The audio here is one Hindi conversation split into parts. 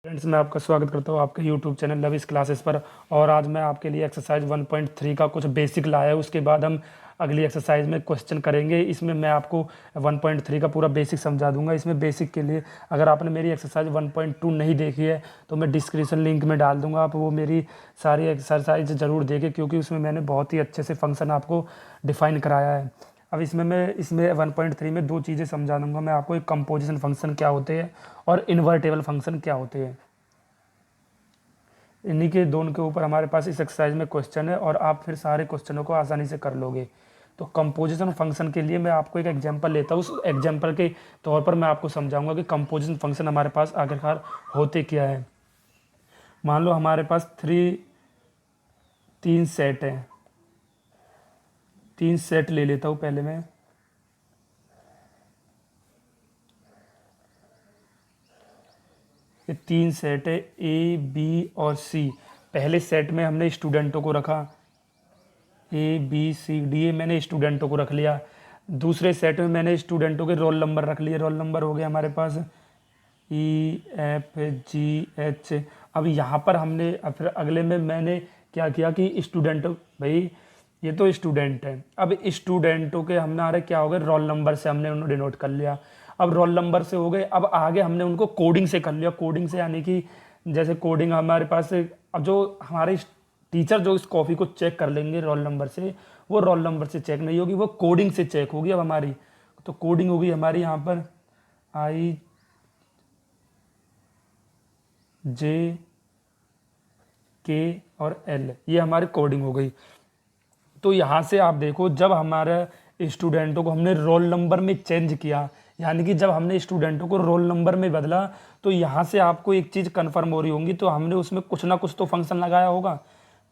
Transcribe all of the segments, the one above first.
फ्रेंड्स, मैं आपका स्वागत करता हूँ आपके यूट्यूब चैनल लविस क्लासेस पर। और आज मैं आपके लिए एक्सरसाइज 1.3 का कुछ बेसिक लाया है। उसके बाद हम अगली एक्सरसाइज में क्वेश्चन करेंगे। इसमें मैं आपको 1.3 का पूरा बेसिक समझा दूंगा। इसमें बेसिक के लिए अगर आपने मेरी एक्सरसाइज 1.2 नहीं देखी है तो मैं डिस्क्रिप्शन लिंक में डाल दूंगा, आप वो मेरी सारी एक्सरसाइज ज़रूर देखें, क्योंकि उसमें मैंने बहुत ही अच्छे से फंक्शन आपको डिफ़ाइन कराया है। अब इसमें 1.3 में दो चीज़ें समझा दूंगा मैं आपको। एक कंपोजिशन फंक्शन क्या होते हैं और इन्वर्टेबल फंक्शन क्या होते हैं। इन्हीं के दोनों के ऊपर हमारे पास इस एक्सरसाइज में क्वेश्चन है और आप फिर सारे क्वेश्चनों को आसानी से कर लोगे। तो कंपोजिशन फंक्शन के लिए मैं आपको एक एग्जांपल लेता हूँ। उस एग्जांपल के तौर पर मैं आपको समझाऊंगा कि कंपोजिशन फंक्शन हमारे पास आखिरकार होते क्या है। मान लो हमारे पास तीन सेट हैं। तीन सेट ले लेता हूँ पहले मैं। ये तीन सेट है ए बी और सी। पहले सेट में हमने स्टूडेंटों को रखा, ए बी सी डी, ए मैंने स्टूडेंटों को रख लिया। दूसरे सेट में मैंने स्टूडेंटों के रोल नंबर रख लिए। रोल नंबर हो गए हमारे पास ई एफ जी एच। अब यहाँ पर अब फिर अगले में मैंने क्या किया कि स्टूडेंट, भाई ये तो स्टूडेंट है, अब स्टूडेंटों के हमारे क्या हो गए, रोल नंबर से हमने उन्हें डिनोट कर लिया। अब रोल नंबर से हो गए, अब आगे हमने उनको कोडिंग से कर लिया। कोडिंग से यानी कि जैसे कोडिंग हमारे पास, अब जो हमारे टीचर जो इस कॉपी को चेक कर लेंगे रोल नंबर से, वो रोल नंबर से चेक नहीं होगी, वो कोडिंग से चेक होगी। अब हमारी तो कोडिंग होगी हमारी यहाँ पर आई जे के और एल, ये हमारी कोडिंग हो गई। तो यहाँ से आप देखो, जब हमारे स्टूडेंटों को हमने रोल नंबर में चेंज किया, यानी कि जब हमने स्टूडेंटों को रोल नंबर में बदला, तो यहाँ से आपको एक चीज़ कन्फर्म हो रही होगी, तो हमने उसमें कुछ ना कुछ तो फंक्शन लगाया होगा।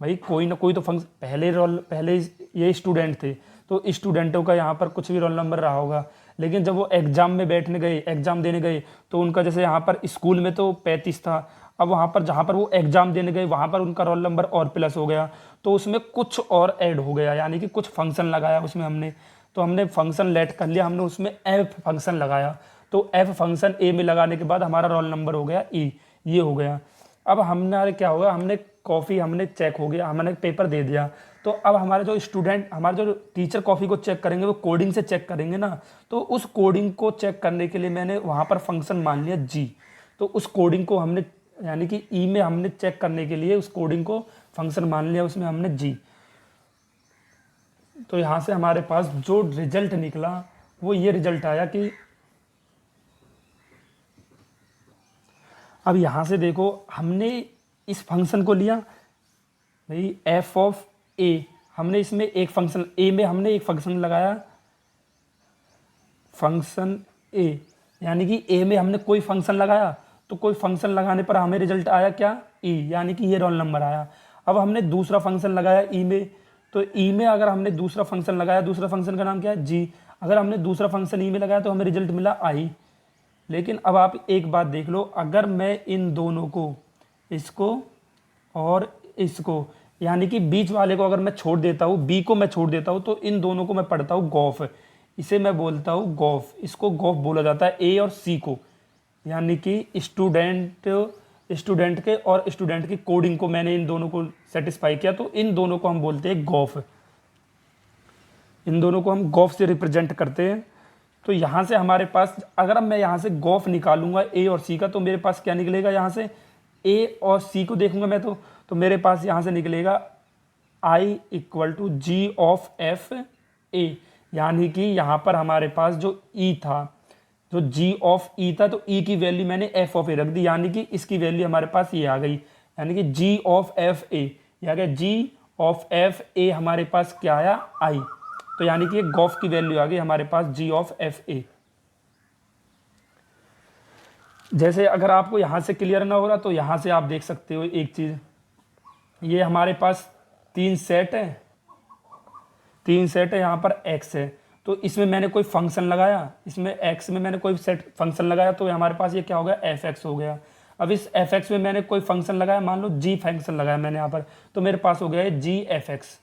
भाई कोई ना कोई तो फंक्शन, पहले ये स्टूडेंट थे तो स्टूडेंटों का यहाँ पर कुछ भी रोल नंबर रहा होगा। लेकिन जब वो एग्ज़ाम में बैठने गए, एग्ज़ाम देने गए, तो उनका जैसे यहाँ पर स्कूल में तो 35 था, अब वहाँ पर जहाँ पर वो एग्ज़ाम देने गए वहाँ पर उनका रोल नंबर और प्लस हो गया, तो उसमें कुछ और ऐड हो गया, यानी कि कुछ फंक्शन लगाया उसमें हमने। तो हमने फंक्शन लेट कर लिया, हमने उसमें एफ फंक्शन लगाया। तो एफ फंक्शन ए में लगाने के बाद हमारा रोल नंबर हो गया ई, ये हो गया। अब हमने क्या होगा, हमने कॉफ़ी हमने चेक हो गया, हमने पेपर दे दिया। तो अब हमारे जो स्टूडेंट, हमारे जो टीचर कॉफ़ी को चेक करेंगे वो कोडिंग से चेक करेंगे ना। तो उस कोडिंग को चेक करने के लिए मैंने वहाँ पर फंक्शन मान लिया जी। तो उस कोडिंग को हमने, यानी कि ई में हमने चेक करने के लिए उस कोडिंग को फंक्शन मान लिया, उसमें हमने जी। तो यहाँ से हमारे पास जो रिजल्ट निकला वो ये रिजल्ट आया कि, अब यहाँ से देखो हमने इस फंक्शन को लिया, भाई एफ ऑफ ए, हमने इसमें एक फंक्शन ए में हमने एक फंक्शन लगाया, फंक्शन ए, यानी कि ए में हमने कोई फंक्शन लगाया, तो कोई फंक्शन लगाने पर हमें रिजल्ट आया क्या, ई, यानी कि ये रोल नंबर आया। अब हमने दूसरा फंक्शन लगाया ई में, तो ई में अगर हमने दूसरा फंक्शन लगाया, दूसरा फंक्शन का नाम क्या है, जी। अगर हमने दूसरा फंक्शन ई में लगाया तो हमें रिजल्ट मिला आई। लेकिन अब आप एक बात देख लो, अगर मैं इन दोनों को, इसको और इसको, यानी कि बीच वाले को अगर मैं छोड़ देता हूँ, बी को मैं छोड़ देता हूँ, तो इन दोनों को मैं पढ़ता हूँ गॉफ। इसे मैं बोलता हूँ गॉफ, इसको गॉफ बोला जाता है, ए और सी को, यानी कि स्टूडेंट के और स्टूडेंट की कोडिंग को मैंने इन दोनों को सेटिस्फाई किया, तो इन दोनों को हम बोलते हैं गॉफ। इन दोनों को हम गॉफ से रिप्रेजेंट करते हैं। तो यहाँ से हमारे पास, अगर मैं यहाँ से गॉफ निकालूंगा ए और सी का, तो मेरे पास क्या निकलेगा, यहाँ से ए और सी को देखूंगा मैं, तो मेरे पास यहाँ से निकलेगा I equal to G of F A, यानी कि यहाँ पर हमारे पास जो ई था, जो जी ऑफ ई था, तो ई की वैल्यू मैंने एफ ऑफ ए रख दी, यानी कि इसकी वैल्यू हमारे पास ये आ गई, यानी कि जी ऑफ एफ ए, ये आ गया जी ऑफ एफ ए, हमारे पास क्या आया, आई। तो यानी कि गॉफ की वैल्यू आ गई हमारे पास जी ऑफ एफ ए। जैसे अगर आपको यहाँ से क्लियर ना हो रहा, तो यहाँ से आप देख सकते हो एक चीज़, ये हमारे पास तीन सेट है, यहाँ पर एक्स है, तो इसमें मैंने कोई फंक्शन लगाया, इसमें एक्स में मैंने कोई सेट फंक्शन लगाया, तो हमारे पास ये क्या हो गया, एफ एक्स हो गया। अब इस एफ एक्स में मैंने कोई फंक्शन लगाया, मान लो जी फंक्शन लगाया मैंने यहाँ पर, तो मेरे पास हो गया जी एफ एक्स।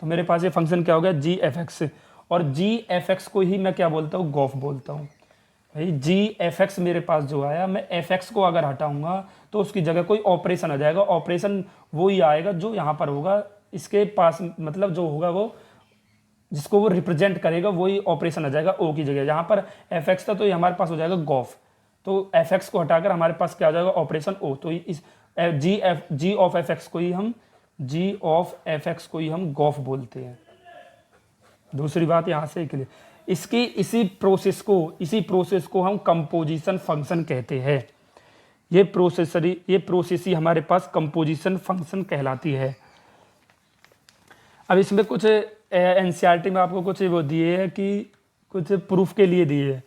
तो मेरे पास ये फंक्शन क्या हो गया, जी एफ एक्स। और जी एफ एक्स को ही मैं क्या बोलता हूँ, गॉफ बोलता हूँ। भाई जी एफ एक्स मेरे पास जो आया, मैं एफ एक्स को अगर हटाऊंगा तो उसकी जगह कोई ऑपरेशन आ जाएगा। ऑपरेशन वो ही आएगा जो यहाँ पर होगा, इसके पास मतलब जो होगा वो जिसको वो रिप्रेजेंट करेगा वही ऑपरेशन आ जाएगा ओ की जगह। यहाँ पर एफ एक्स था तो ये हमारे पास हो जाएगा गॉफ, तो एफ एक्स को हटाकर हमारे पास क्या हो जाएगा ऑपरेशन ओ। तो इस जी ऑफ एफ एक्स को ही हम गॉफ बोलते हैं। दूसरी बात यहाँ से के लिए इसकी इसी प्रोसेस को हम कंपोजिशन फंक्शन कहते हैं। ये प्रोसेस ही हमारे पास कंपोजिशन फंक्शन कहलाती है। अब इसमें कुछ एनसीईआरटी में आपको कुछ वो दिए है कि कुछ प्रूफ के लिए दिए है,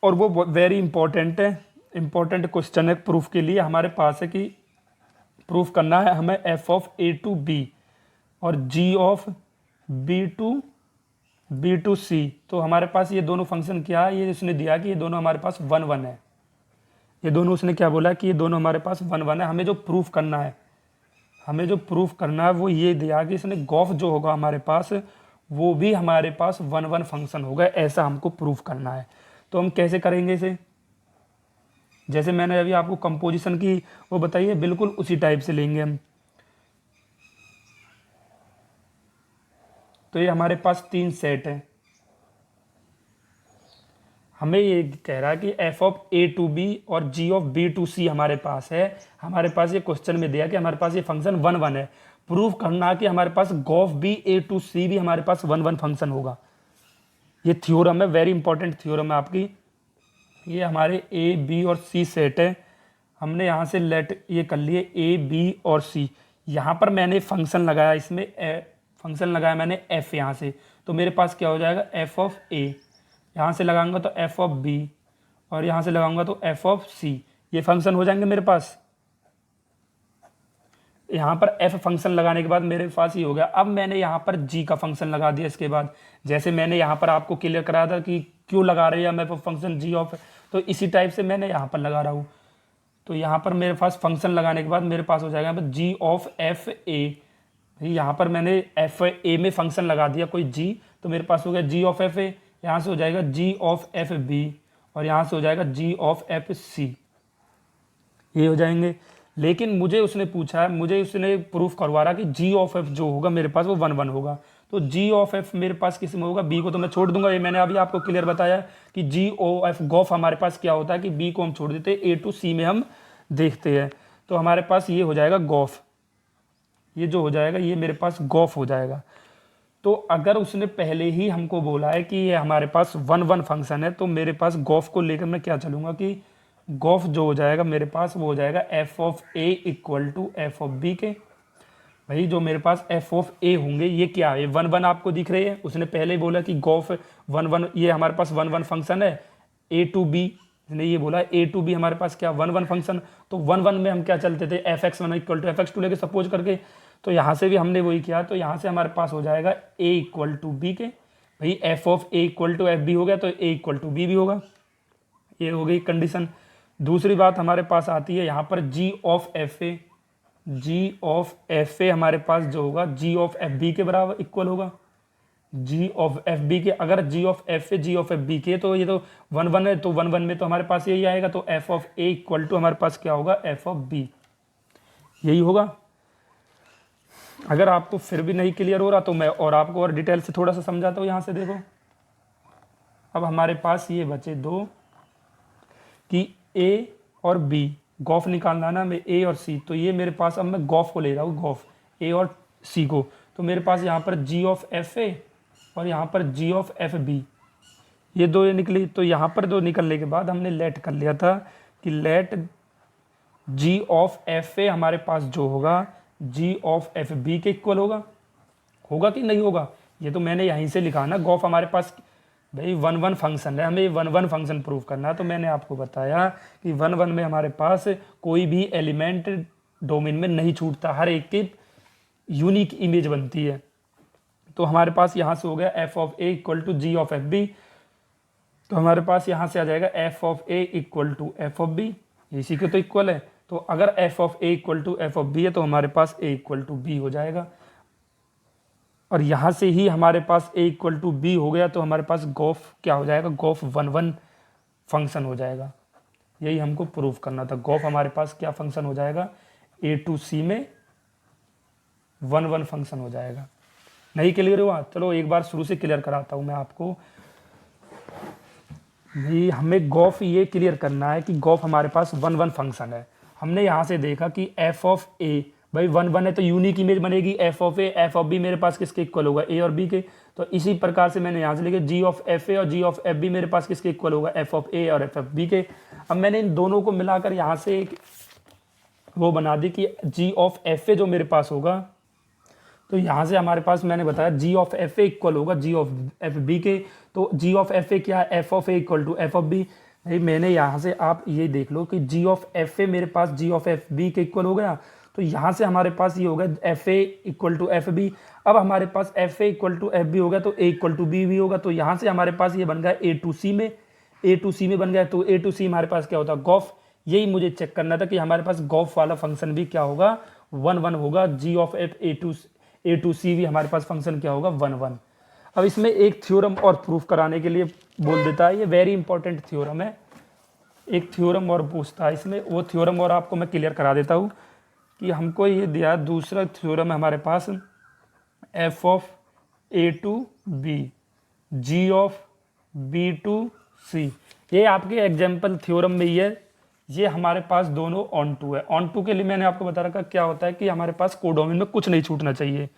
और वो वेरी इंपॉर्टेंट क्वेश्चन है। प्रूफ के लिए हमारे पास है कि प्रूफ करना है हमें F of A to B और G of B to C. तो हमारे पास ये दोनों फंक्शन क्या है, ये उसने दिया कि ये दोनों हमारे पास 1 1 है। ये दोनों उसने क्या बोला कि ये दोनों हमारे पास 1 1 है। हमें जो प्रूफ करना है वो ये दिया कि इसने गॉफ जो होगा हमारे पास वो भी हमारे पास 1 1 फंक्शन होगा, ऐसा हमको प्रूफ करना है। तो हम कैसे करेंगे इसे, जैसे मैंने अभी आपको कंपोजिशन की वो बताई है, बिल्कुल उसी टाइप से लेंगे हम। तो ये हमारे पास 3 सेट है। हमें ये कह रहा है कि F of A to B और G of B to C हमारे पास है। हमारे पास ये क्वेश्चन में दिया कि हमारे पास ये फंक्शन 1 1 है। प्रूफ करना कि हमारे पास गॉफ बी ए टू सी भी हमारे पास 1 1 फंक्शन होगा। ये थ्योरम है, वेरी इंपॉर्टेंट थ्योरम है आपकी। ये हमारे ए बी और सी सेट है। हमने यहाँ से लेट ये कर लिए ए बी और सी। यहाँ पर मैंने फंक्शन लगाया, इसमें फंक्शन लगाया मैंने एफ यहाँ से, तो मेरे पास क्या हो जाएगा एफ ऑफ ए। यहाँ से लगाऊंगा तो एफ ऑफ बी और यहाँ से लगाऊंगा तो एफ ऑफ सी। ये फंक्शन हो जाएंगे मेरे पास। यहाँ पर एफ फंक्शन लगाने के बाद मेरे पास ये हो गया। अब मैंने यहाँ पर जी का फंक्शन लगा दिया इसके बाद, जैसे मैंने यहाँ पर आपको क्लियर कराया था कि क्यों लगा रही है मैं फंक्शन जी ऑफ, तो इसी टाइप से मैंने यहाँ पर लगा रहा हूँ। तो यहाँ पर मेरे पास फंक्शन लगाने के बाद मेरे पास हो जाएगा जी ऑफ एफ ए। यहाँ पर मैंने एफ ए में फंक्शन लगा दिया कोई जी, तो मेरे पास हो गया जी ऑफ एफ ए। यहाँ से हो जाएगा जी ऑफ एफ बी और यहाँ से हो जाएगा जी ऑफ एफ सी। ये हो जाएंगे। लेकिन मुझे उसने प्रूफ करवा रहा कि जी ऑफ एफ जो होगा मेरे पास वो 1 1 होगा। तो जी ऑफ एफ मेरे पास किस में होगा, बी को तो मैं छोड़ दूंगा। ये मैंने अभी आपको क्लियर बताया कि जी ओ एफ गॉफ हमारे पास क्या होता है कि बी को हम छोड़ देते हैं, ए टू सी में हम देखते हैं। तो हमारे पास ये हो जाएगा गॉफ, ये जो हो जाएगा ये मेरे पास गॉफ हो जाएगा। तो अगर उसने पहले ही हमको बोला है कि ये हमारे पास 1 1 फंक्शन है, तो मेरे पास गॉफ को लेकर मैं क्या चलूंगा कि गॉफ जो हो जाएगा मेरे पास वो हो जाएगा F of A equal to F of B के। भाई जो मेरे पास एफ ऑफ ए होंगे ये क्या है, 1 1 आपको दिख रही है। उसने पहले ही बोला कि गॉफ 1 1, ये हमारे पास 1 1 फंक्शन है। ए टू बी ने ये बोला ए टू बी हमारे पास क्या 1 1 फंक्शन। तो 1 1 में हम क्या चलते थे F X 1 equal to F X 2 लेके सपोज करके। तो यहाँ से भी हमने वही किया, तो यहाँ से हमारे पास हो जाएगा ए इक्वल टू बी के। भाई F of A equal to F B हो गया तो ए इक्वल टू बी भी होगा। ये हो गई कंडीशन। दूसरी बात हमारे पास आती है यहाँ पर G of F A. G of F A हमारे पास जो होगा जी ऑफ एफ बी के बराबर इक्वल होगा। जी ऑफ एफ बी के, अगर G of F A G of F B के, तो ये तो 1 1 है, तो 1 1 में तो हमारे पास यही आएगा। तो F of A equal to हमारे पास क्या होगा एफ ऑफ बी, यही होगा। अगर आपको फिर भी नहीं क्लियर हो रहा तो मैं और आपको और डिटेल से थोड़ा सा समझाता हूँ। यहाँ से देखो, अब हमारे पास ये बचे दो कि ए और बी, गॉफ निकालना ना मैं ए और सी। तो ये मेरे पास अब मैं गॉफ को ले रहा हूँ, गॉफ ए और सी को। तो मेरे पास यहाँ पर जी ऑफ एफ ए और यहाँ पर जी ऑफ एफ बी, ये दो ये निकली। तो यहाँ पर दो निकलने के बाद हमने लेट कर लिया था कि let G of F A हमारे पास जो होगा जी ऑफ एफ बी के इक्वल होगा कि नहीं होगा। ये तो मैंने यहीं से लिखा ना, गॉफ हमारे पास भाई 1 1 फंक्शन है, हमें 1 1 फंक्शन प्रूव करना है। तो मैंने आपको बताया कि 1 1 में हमारे पास कोई भी एलिमेंट डोमेन में नहीं छूटता, हर एक की यूनिक इमेज बनती है। तो हमारे पास यहाँ से हो गया F of A equal to G of F B. तो हमारे पास यहाँ से आ जाएगा F of A equal to F of B, इसी के तो इक्वल है। तो अगर F of A equal to F of B है तो हमारे पास ए इक्वल टू बी हो जाएगा। और यहाँ से ही हमारे पास ए इक्वल टू बी हो गया तो हमारे पास गॉफ क्या हो जाएगा, गॉफ 1 1 फंक्शन हो जाएगा। यही हमको प्रूफ करना था। गॉफ हमारे पास क्या फंक्शन हो जाएगा, ए टू सी में 1 1 फंक्शन हो जाएगा। नहीं क्लियर हुआ? चलो एक बार शुरू से क्लियर कराता हूँ मैं आपको। ये हमें गॉफ ये क्लियर करना है कि गॉफ हमारे पास 1 1 फंक्शन है। हमने यहाँ से देखा कि एफ ऑफ ए, भाई 1 1 है तो यूनिक इमेज बनेगी F of A, F of B मेरे पास किसके इक्वल होगा, ए और बी के। तो इसी प्रकार से मैंने यहाँ से लिखे जी ऑफ एफ ए और जी ऑफ एफ बी मेरे पास किसके इक्वल होगा, एफ ऑफ ए और एफ ऑफ बी के। अब मैंने इन दोनों को मिलाकर यहाँ से एक वो बना दी कि जी ऑफ एफ ए जो मेरे पास होगा, तो यहाँ से हमारे पास मैंने बताया जी ऑफ एफ ए इक्वल होगा जी ऑफ एफ बी के। तो जी ऑफ एफ ए क्या है, F of A equal to F of B. भाई मैंने यहाँ से आप ये देख लो कि जी ऑफ एफ ए मेरे पास जी ऑफ एफ बी के इक्वल हो गया। तो यहाँ से हमारे पास ये हो गया F A equal to F B. अब हमारे पास F A equal to F B हो गया तो ए इक्वल टू बी भी होगा। तो यहाँ से हमारे पास ये बन गया ए टू सी में, ए टू सी में बन गया। तो ए टू सी हमारे पास क्या होता है, गॉफ। यही मुझे चेक करना था कि हमारे पास गॉफ वाला फंक्शन भी क्या होगा, 1 1 होगा। G of F A to सी भी हमारे पास फंक्शन क्या होगा, 1 1। अब इसमें एक थ्योरम और प्रूफ कराने के लिए बोल देता है, ये वेरी इंपॉर्टेंट थ्योरम है। एक थ्योरम और पूछता है इसमें, वो थ्योरम और आपको मैं क्लियर करा देता हूँ कि हमको ये दिया दूसरा थ्योरम है हमारे पास, F of A to B G of B to C. ये आपके एग्जाम्पल थ्योरम में ही है। ये हमारे पास दोनों ऑन टू है। ऑन टू के लिए मैंने आपको बता रखा क्या होता है कि हमारे पास कोडोमेन में कुछ नहीं छूटना चाहिए।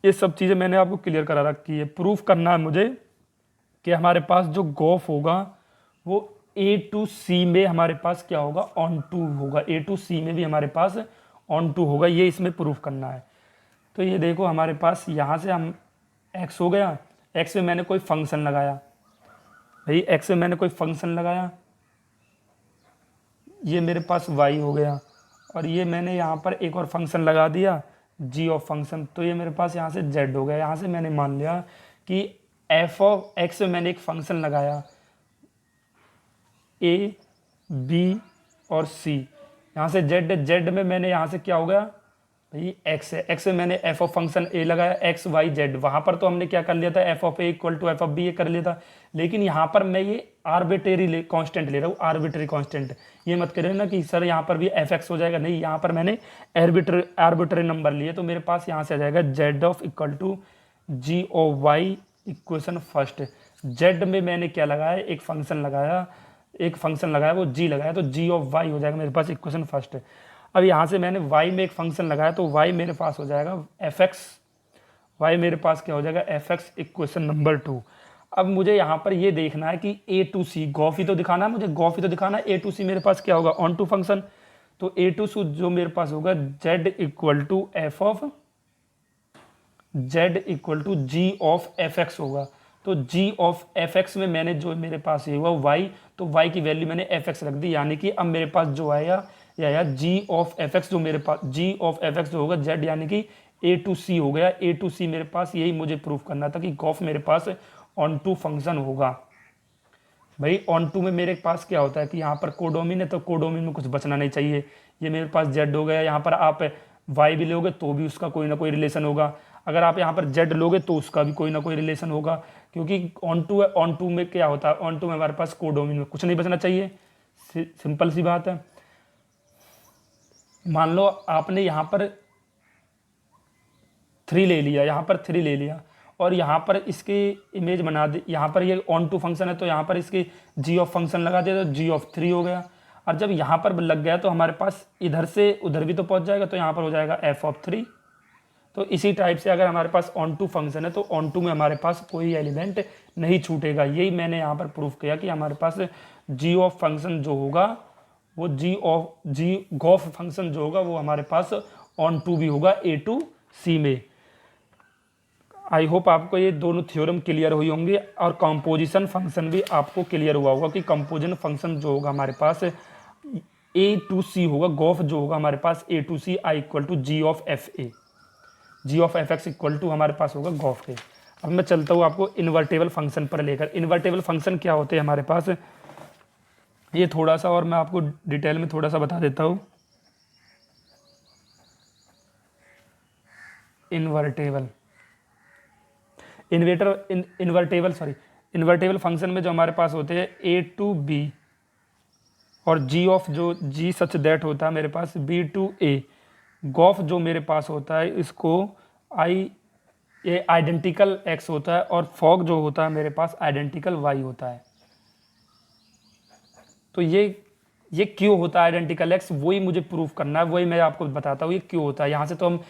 ये सब चीज़ें मैंने आपको क्लियर करा रखी है। प्रूफ करना है मुझे कि हमारे पास जो गॉफ होगा वो ए टू सी में हमारे पास क्या होगा, ऑन टू होगा। ए टू सी में भी हमारे पास ऑन टू होगा, ये इसमें प्रूफ करना है। तो ये देखो हमारे पास यहाँ से हम एक्स हो गया, एक्स में मैंने कोई फंक्शन लगाया, भाई एक्स में मैंने कोई फंक्शन लगाया, ये मेरे पास वाई हो गया, और ये मैंने यहाँ पर एक और फंक्शन लगा दिया जी ऑफ फंक्शन, तो ये मेरे पास यहाँ से जेड हो गया। यहाँ से मैंने मान लिया कि एफ ऑफ एक्स में मैंने एक फंक्शन लगाया ए बी और सी, यहाँ से जेड में मैंने यहाँ से क्या हो गया भाई एक्स है, एक्स में मैंने एफ ऑफ फंक्शन ए लगाया एक्स वाई जेड। वहाँ पर तो हमने क्या कर लिया था, F of A equal to F of B ये कर लिया था। लेकिन यहाँ पर मैं ये आर्बिट्रेरी कांस्टेंट ले रहा हूँ, आर्बिट्रेरी कांस्टेंट। ये मत करें ना कि सर यहाँ पर भी एफ एक्स हो जाएगा, नहीं, यहाँ पर मैंने आर्बिट्रेरी नंबर लिए। तो मेरे पास यहाँ से आ जाएगा Z of equal to G O Y equation first. Z में मैंने क्या लगाया, एक फंक्शन लगाया, वो जी लगाया, तो जी ऑफ वाई हो जाएगा मेरे पास इक्वेशन फर्स्ट। अब यहाँ से मैंने y में एक फंक्शन लगाया तो y मेरे पास हो जाएगा एफ एक्स, वाई मेरे पास क्या हो जाएगा एफ एक्स इक्वेशन नंबर 2। अब मुझे यहाँ पर ये देखना है कि ए टू सी गॉफ ही तो दिखाना है, मुझे गॉफ ही तो दिखाना है। ए टू सी मेरे पास क्या होगा, ऑन टू फंक्शन। तो ए टू सी जो मेरे पास होगा Z equal to F of Z equal to G of F X होगा। तो जी ऑफ एफ एक्स में मैंने जो मेरे पास ये हुआ वाई, तो वाई की वैल्यू मैंने एफ एक्स रख दी, यानी कि अब मेरे पास जो आया या जी ऑफ एफ एक्स जो मेरे पास जी ऑफ एफ एक्स जो होगा जेड, यानी कि ए टू सी हो गया। ए टू सी मेरे पास यही मुझे प्रूफ करना था कि गॉफ मेरे पास ऑन टू फंक्शन होगा। भाई ऑन टू में मेरे पास क्या होता है कि यहाँ पर कोडोमिन है तो कोडोमिन में कुछ बचना नहीं चाहिए। ये मेरे पास जेड हो गया, यहाँ पर आप वाई भी लोगे तो भी उसका कोई ना कोई रिलेशन होगा, अगर आप यहाँ पर जेड लोगे तो उसका भी कोई ना कोई रिलेशन होगा, क्योंकि ऑन टू है। ऑन टू में क्या होता है, ऑन टू में हमारे पास कोडोमिन में कुछ नहीं बचना चाहिए, सिंपल सी बात है। मान लो आपने यहाँ पर 3 ले लिया, यहाँ पर 3 ले लिया, और यहाँ पर इसकी इमेज बना दी, यहाँ पर ये ऑन टू फंक्शन है तो यहाँ पर इसकी जी ऑफ फंक्शन लगा दिया तो जी ऑफ 3 हो गया। और जब यहाँ पर लग गया तो हमारे पास इधर से उधर भी तो पहुँच जाएगा, तो यहाँ पर हो जाएगा एफ ऑफ 3। तो इसी टाइप से अगर हमारे पास ऑन टू फंक्शन है तो ऑन टू में हमारे पास कोई एलिमेंट नहीं छूटेगा। यही मैंने यहाँ पर प्रूफ किया कि हमारे पास जी ऑफ फंक्शन जो होगा वो जी गॉफ फंक्शन जो होगा वो हमारे पास ऑन टू भी होगा ए टू सी में। आई होप आपको ये दोनों थ्योरम क्लियर हुई होंगे, और कंपोजिशन फंक्शन भी आपको क्लियर हुआ होगा कि कंपोजिशन फंक्शन जो होगा हमारे पास ए टू सी होगा, गॉफ जो होगा हमारे पास A to C I equal to G of F A, G of F X equal to हमारे पास होगा गॉफ के। अब मैं चलता हूँ आपको इन्वर्टेबल फंक्शन पर लेकर। इन्वर्टेबल फंक्शन क्या होते हैं हमारे पास, ये थोड़ा सा और मैं आपको डिटेल में थोड़ा सा बता देता हूँ। इन्वर्टेबल फंक्शन में जो हमारे पास होते हैं ए टू बी और जी ऑफ जो जी सच दैट होता है मेरे पास B2A, गॉफ जो मेरे पास होता है इसको आई ये आइडेंटिकल एक्स होता है, और फॉग जो होता है मेरे पास आइडेंटिकल वाई होता है। तो ये क्यों होता है आइडेंटिकल एक्स, वही मुझे प्रूफ करना है, वही मैं आपको बताता हूँ ये क्यों होता है। यहाँ से तो हम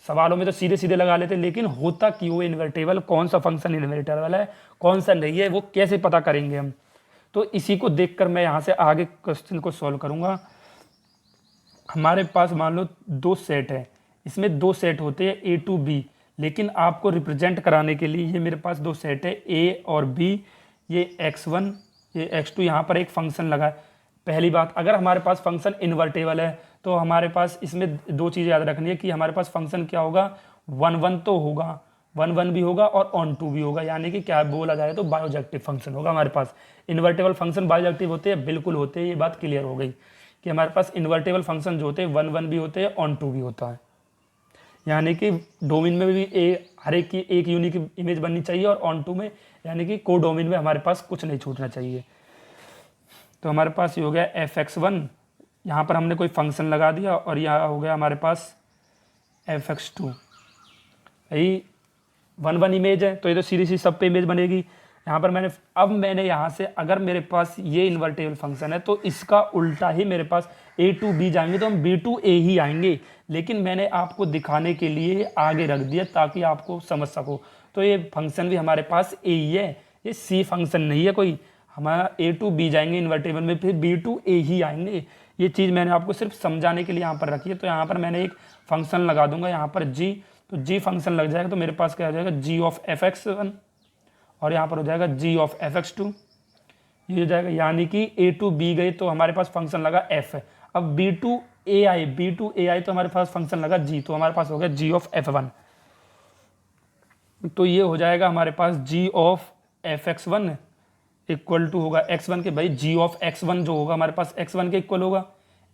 सवालों में तो सीधे सीधे लगा लेते, लेकिन होता क्यों इन्वर्टेबल, कौन सा फंक्शन इन्वर्टेबल है कौन सा नहीं है, वो कैसे पता करेंगे हम। तो इसी को देखकर मैं यहाँ से आगे क्वेश्चन को सॉल्व करूँगा। हमारे पास मान लो दो सेट है, इसमें दो सेट होते हैं A to B, लेकिन आपको रिप्रेजेंट कराने के लिए ये मेरे पास दो सेट है A और B, ये x1 ये x2, यहाँ पर एक फंक्शन लगा है। पहली बात, अगर हमारे पास फंक्शन इन्वर्टेबल है तो हमारे पास इसमें दो चीज़ें याद रखनी है कि हमारे पास फंक्शन क्या होगा, 1 1 तो होगा, 1 1 भी होगा और ऑन टू भी होगा, यानी कि क्या बोला जाए तो बायोजेक्टिव फंक्शन होगा हमारे पास। इन्वर्टेबल फंक्शन बायोजेक्टिव होते हैं, बिल्कुल होते हैं, ये बात क्लियर हो गई कि हमारे पास इन्वर्टेबल फंक्शन जो होते हैं 1 1 भी होते हैं, ऑन टू भी होता है, यानी कि डोमेन में भी हर एक की एक यूनिक इमेज बननी चाहिए, और ऑन टू में यानी कि को डोमेन में हमारे पास कुछ नहीं छूटना चाहिए। तो हमारे पास ये हो गया fx1, यहाँ पर हमने कोई फंक्शन लगा दिया, और यहाँ हो गया हमारे पास fx2। यही 1 1 इमेज है तो ये तो सीधी सी सब पे इमेज बनेगी। यहाँ पर मैंने यहाँ से अगर मेरे पास ये इन्वर्टेबल फंक्शन है तो इसका उल्टा ही मेरे पास A to B जाएंगे तो हम B to A ही आएंगे, लेकिन मैंने आपको दिखाने के लिए आगे रख दिया ताकि आपको समझ सको। तो ये फंक्शन भी हमारे पास A ही है, ये C फंक्शन नहीं है कोई, हमारा A to B जाएंगे इन्वर्टेबल में, फिर B to A ही आएंगे। ये चीज़ मैंने आपको सिर्फ समझाने के लिए यहाँ पर रखी है। तो यहाँ पर मैंने एक फंक्शन लगा दूंगा यहाँ पर G, तो G फंक्शन लग जाएगा तो मेरे पास क्या हो जाएगा G of fx1, और यहाँ पर हो जाएगा G of fx2, ये हो जाएगा, यानी कि A to B गए तो हमारे पास फंक्शन लगा f है। अब B to A आई तो हमारे पास फंक्शन लगा G, तो हमारे पास हो गया G of f1। तो ये हो जाएगा हमारे पास G of fx1 equal to होगा x1 के, भाई G of x1 जो होगा हमारे पास x1 के इक्वल होगा।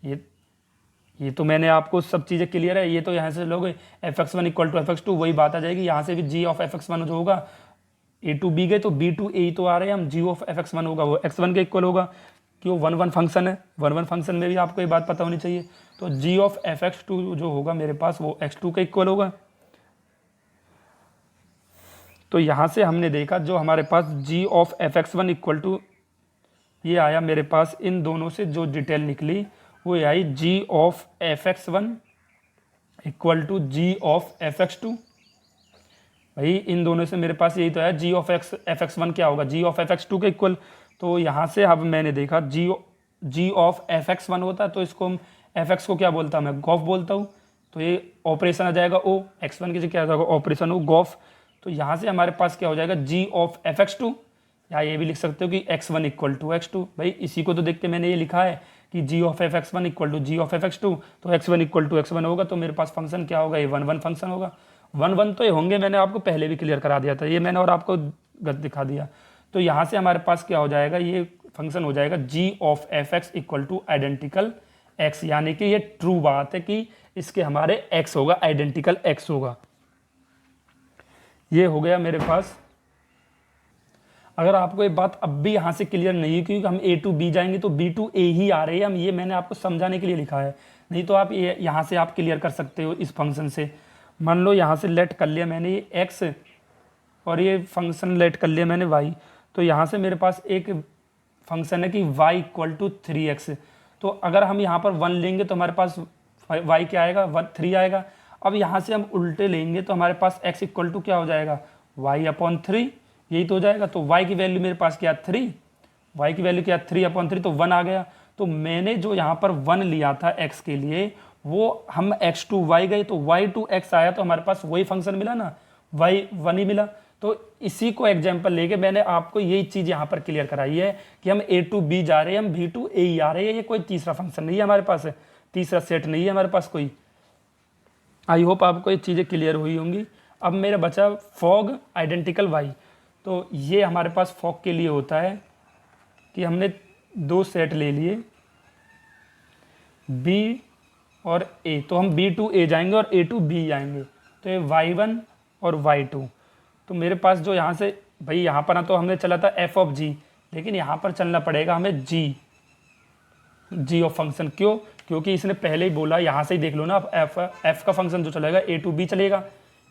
ये तो मैंने आपको सब चीज़ें क्लियर है, ये तो यहाँ से लोगे fx1 इक्वल टू fx2 वही बात आ जाएगी। यहाँ से भी G of fx1 जो होगा A to B गए तो B to A तो आ रहे हैं हम, G of fx1 होगा वो x1 के इक्वल होगा, क्यों 1 1 फंक्शन है, 1 1 फंक्शन में भी आपको ये बात पता होनी चाहिए। तो G of fx2 जो होगा मेरे पास वो x2 के इक्वल होगा। तो यहाँ से हमने देखा जो हमारे पास G of fx1 equal to ये आया मेरे पास, इन दोनों से जो डिटेल निकली वो आई G of fx1 equal to G of fx2। भाई इन दोनों से मेरे पास यही तो है, G of fx1 क्या होगा G of fx2 के इक्वल। तो यहाँ से अब मैंने देखा G of fx1 होता है तो इसको हम fx को क्या बोलता हूँ मैं, गॉफ बोलता हूँ। तो ये ऑपरेशन आ जाएगा O, x1 की क्या आ जाएगा ऑपरेशन O गॉफ। तो यहाँ से हमारे पास क्या हो जाएगा G of fx2, या ये भी लिख सकते हो कि x1 इक्वल टू x2। भाई इसी को तो देख के मैंने ये लिखा है कि G of fx1 equal to G of fx2, तो x1 इक्वल टू x1 होगा, तो मेरे पास फंक्शन क्या होगा, ये 1 1 फंक्शन होगा। 1 1 तो ये होंगे, मैंने आपको पहले भी क्लियर करा दिया था, ये मैंने और आपको गलत दिखा दिया। तो यहाँ से हमारे पास क्या हो जाएगा, ये फंक्शन हो जाएगा G of fx equal two identical x, यानी कि ये ट्रू बात है कि इसके हमारे x होगा, आइडेंटिकल x होगा। ये हो गया मेरे पास। अगर आपको ये बात अब भी यहाँ से क्लियर नहीं है, क्योंकि हम A to B जाएंगे तो B to A ही आ रहे हैं हम, ये मैंने आपको समझाने के लिए लिखा है, नहीं तो आप ये यहाँ से आप क्लियर कर सकते हो इस फंक्शन से। मान लो यहाँ से लेट कर लिया मैंने ये x और ये फंक्शन लेट कर लिया मैंने y, तो यहाँ से मेरे पास एक फंक्शन है कि y इक्वल टू 3x। तो अगर हम यहाँ पर 1 लेंगे तो हमारे पास y क्या आएगा, 3 आएगा। अब यहाँ से हम उल्टे लेंगे तो हमारे पास x इक्वल टू क्या हो जाएगा, y/3, यही तो हो जाएगा। तो y की वैल्यू मेरे पास क्या 3, y की वैल्यू क्या 3/3, तो 1 आ गया। तो मैंने जो यहाँ पर 1 लिया था x के लिए, वो हम x to y गए तो y to x आया, तो हमारे पास वही फंक्शन मिला ना, y 1 ही मिला। तो इसी को एग्जाम्पल लेके मैंने आपको यही चीज़ यहाँ पर क्लियर कराई है कि हम A to B जा रहे हैं, हम B to A ही आ रहे हैं, ये कोई तीसरा फंक्शन नहीं है हमारे पास, तीसरा सेट नहीं है हमारे पास कोई। आई होप आपको ये चीज़ें क्लियर हुई होंगी। अब मेरा बचा फॉग आइडेंटिकल y। तो ये हमारे पास फॉग के लिए होता है कि हमने दो सेट ले लिए B और A, तो हम B to A जाएंगे और A to B जाएंगे, तो ये y1 और y2। तो मेरे पास जो यहाँ से भाई यहाँ पर ना तो हमने चला था f of g, लेकिन यहाँ पर चलना पड़ेगा हमें g, जी ऑफ फंक्शन। क्यों? क्योंकि इसने पहले ही बोला, यहाँ से ही देख लो ना आप, एफ का फंक्शन जो चलेगा ए टू बी चलेगा,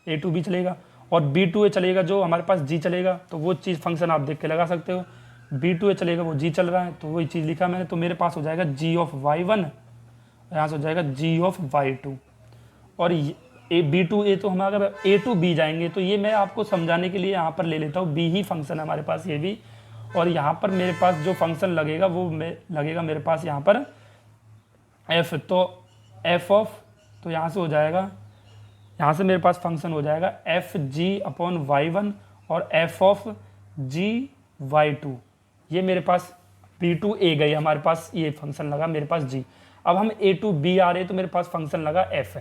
ए टू बी चलेगा, और बी टू ए चलेगा जो हमारे पास जी चलेगा, तो वो चीज़ फंक्शन आप देख के लगा सकते हो। बी टू ए चलेगा वो जी चल रहा है, तो वही चीज़ लिखा मैंने, तो मेरे पास हो जाएगा जी ऑफ वाई वन, यहाँ से हो जाएगा जी ऑफ वाई टू। और ए बी टू ए तो हम अगर ए टू बी जाएंगे तो ये मैं आपको समझाने के लिए यहाँ पर ले लेता हूँ, बी ही फंक्शन है हमारे पास ये भी। और यहाँ पर मेरे पास जो फंक्शन लगेगा वो लगेगा मेरे पास यहाँ पर एफ, तो एफ ऑफ, तो यहाँ से हो जाएगा, यहाँ से मेरे पास फंक्शन हो जाएगा F G upon Y one और F of G Y two. ये मेरे पास बी टू ए गई, हमारे पास ये फंक्शन लगा मेरे पास जी। अब हम ए टू बी आ रहे हैं तो मेरे पास फंक्शन लगा एफ,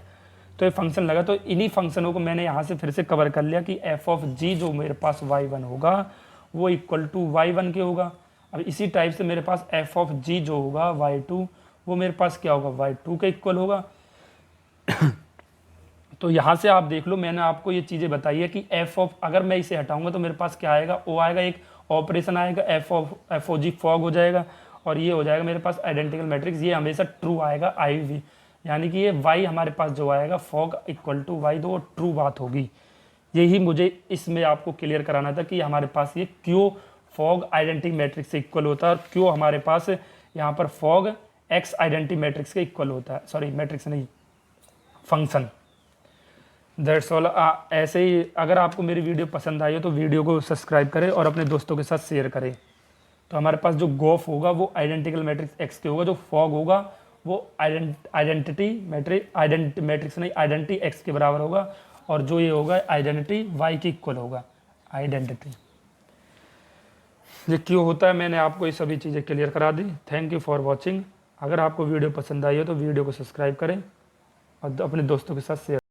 तो ये फंक्शन लगा, तो इन्हीं फंक्शनों को मैंने यहाँ से फिर से कवर कर लिया कि एफ ऑफ जी जो मेरे पास वाई वन होगा वो इक्वल टू वाई वन के होगा। अब इसी टाइप से मेरे पास एफ ऑफ जी जो होगा वाई टू वो मेरे पास क्या होगा, वाई टू के इक्वल होगा। तो यहाँ से आप देख लो, मैंने आपको ये चीज़ें बताई है कि एफ ऑफ, अगर मैं इसे हटाऊंगा तो मेरे पास क्या आएगा, ओ आएगा, एक ऑपरेशन आएगा, एफ ओ जी फॉग हो जाएगा, और ये हो जाएगा मेरे पास आइडेंटिकल मैट्रिक्स, ये हमेशा ट्रू आएगा आई वी, यानी कि ये वाई हमारे पास जो आएगा फॉग इक्वल टू वाई, तो वो ट्रू बात होगी। यही मुझे इसमें आपको क्लियर कराना था कि हमारे पास ये क्यों फॉग आइडेंटिटी मैट्रिक्स से इक्वल होता है और क्यों हमारे पास यहाँ पर फॉग एक्स आइडेंटिटी मैट्रिक्स के इक्वल होता है, सॉरी मैट्रिक्स नहीं, फंक्शन। That's all. ऐसे ही अगर आपको मेरी वीडियो पसंद आई हो तो वीडियो को सब्सक्राइब करें और अपने दोस्तों के साथ शेयर करें। तो हमारे पास जो गोफ होगा वो आइडेंटिकल मैट्रिक्स एक्स के होगा, जो फॉग होगा वो आइडेंटिटी मैट्रिक्स नहीं, आइडेंटिटी एक्स के बराबर होगा, और जो ये होगा आइडेंटिटी वाई के इक्वल होगा, आइडेंटिटी। ये क्यों होता है मैंने आपको ये सभी चीज़ें क्लियर करा दी। Thank you for watching. अगर आपको वीडियो पसंद आई हो तो वीडियो को सब्सक्राइब करें और अपने दोस्तों के साथ शेयर